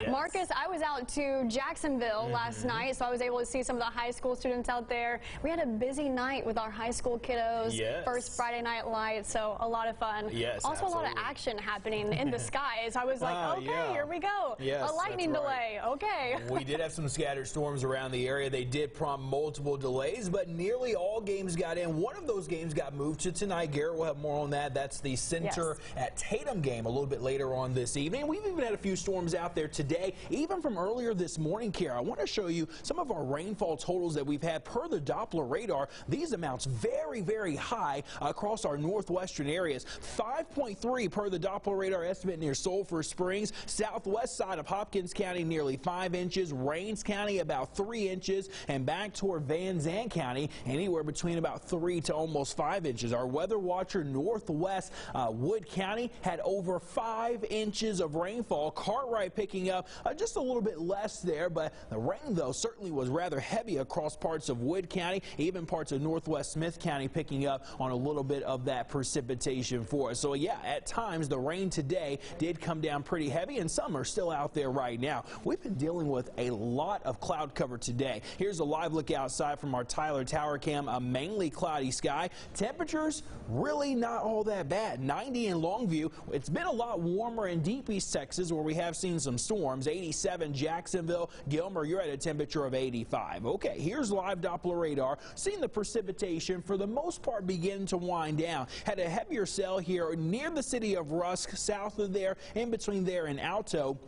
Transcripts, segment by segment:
Yes. Marcus, I was out to Jacksonville last night, so I was able to see some of the high school students out there. We had a busy night with our high school kiddos. Yes. First Friday Night Lights, so a lot of fun. Yes, also absolutely. a lot of action happening in the skies. I was like, okay, yeah. here we go. Yes, a lightning that's right. delay. Okay. We did have some scattered storms around the area. They did prompt multiple delays, but nearly all games got in. One of those games got moved to tonight. Garrett will have more on that. That's the Center at Tatum game a little bit later on this evening. We've even had a few storms out there today, even from earlier this morning, Kara. I want to show you some of our rainfall totals that we've had per the Doppler radar. These amounts very, very high across our northwestern areas. 5.3 per the Doppler radar estimate near Sulphur Springs. Southwest side of Hopkins County, nearly 5 inches. Rains County, about 3 inches. And back toward Van Zandt County, anywhere between about 3 to almost 5 inches. Our weather watcher northwest Wood County had over 5 inches of rainfall. Cartwright picking up just a little bit less there, but the rain, though, certainly was rather heavy across parts of Wood County, even parts of northwest Smith County picking up on a little bit of that precipitation for us. So, yeah, at times the rain today did come down pretty heavy, and some are still out there right now. We've been dealing with a lot of cloud cover today. Here's a live look outside from our Tyler Tower Cam, a mainly cloudy sky. Temperatures really not all that bad. 90 in Longview. It's been a lot warmer in Deep East Texas, where we have seen some storms. 87 Jacksonville. Gilmer, you're at a temperature of 85. Okay, here's live Doppler radar. Seeing the precipitation for the most part begin to wind down. Had a heavier cell here near the city of Rusk, south of there, in between there and Alto.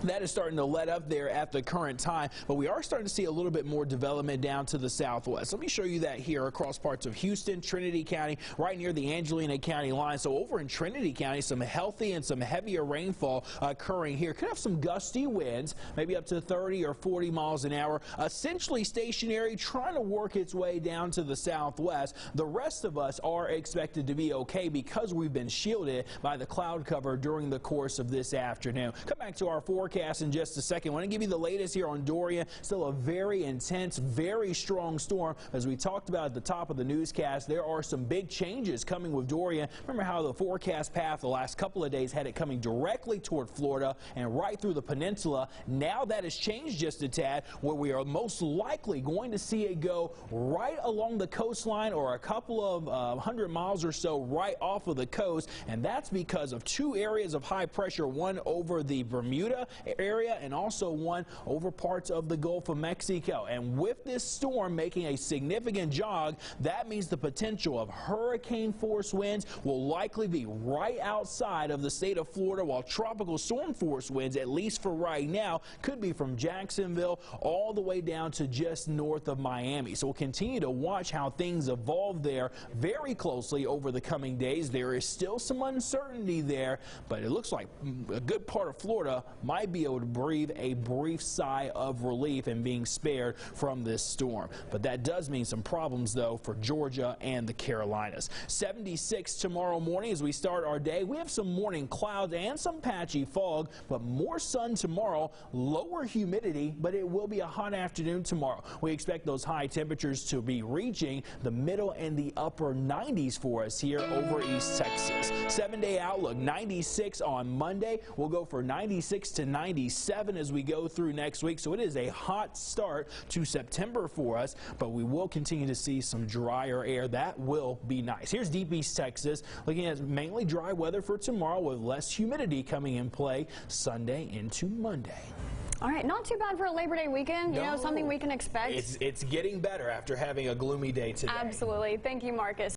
That is starting to let up there at the current time, but we are starting to see a little bit more development down to the southwest. Let me show you that here across parts of Houston, Trinity County, right near the Angelina County line. So over in Trinity County, some healthy and some heavier rainfall occurring here. Could have some gusty winds, maybe up to 30 or 40 miles an hour. Essentially stationary, trying to work its way down to the southwest. The rest of us are expected to be okay because we've been shielded by the cloud cover during the course of this afternoon. Come back to our forecast in just a second. I want to give you the latest here on Dorian. Still a very intense, very strong storm. As we talked about at the top of the newscast, there are some big changes coming with Dorian. Remember how the forecast path the last couple of days had it coming directly toward Florida and right through the peninsula. Now that has changed just a tad, where we are most likely going to see it go right along the coastline or a couple of 100 miles or so right off of the coast, and that's because of two areas of high pressure, one over the Bermuda area and also one over parts of the Gulf of Mexico. And with this storm making a significant jog, that means the potential of hurricane force winds will likely be right outside of the state of Florida, while tropical storm force winds, at least for right now, could be from Jacksonville all the way down to just north of Miami. So we'll continue to watch how things evolve there very closely over the coming days. There is still some uncertainty there, but it looks like a good part of Florida might be able to breathe a brief sigh of relief and being spared from this storm. But that does mean some problems, though, for Georgia and the Carolinas. 76 tomorrow morning as we start our day. We have some morning clouds and some patchy fog, but more sun tomorrow, lower humidity, but it will be a hot afternoon tomorrow. We expect those high temperatures to be reaching the middle and the upper 90s for us here over East Texas. 7-day outlook, 96 on Monday. We'll go for 96 to 97 as we go through next week. So it is a hot start to September for us, but we will continue to see some drier air. That will be nice. Here's Deep East Texas, looking at mainly dry weather for tomorrow with less humidity coming in play Sunday into Monday. All right, not too bad for a Labor Day weekend. You know, something we can expect. It's getting better after having a gloomy day today. Absolutely. Thank you, Marcus.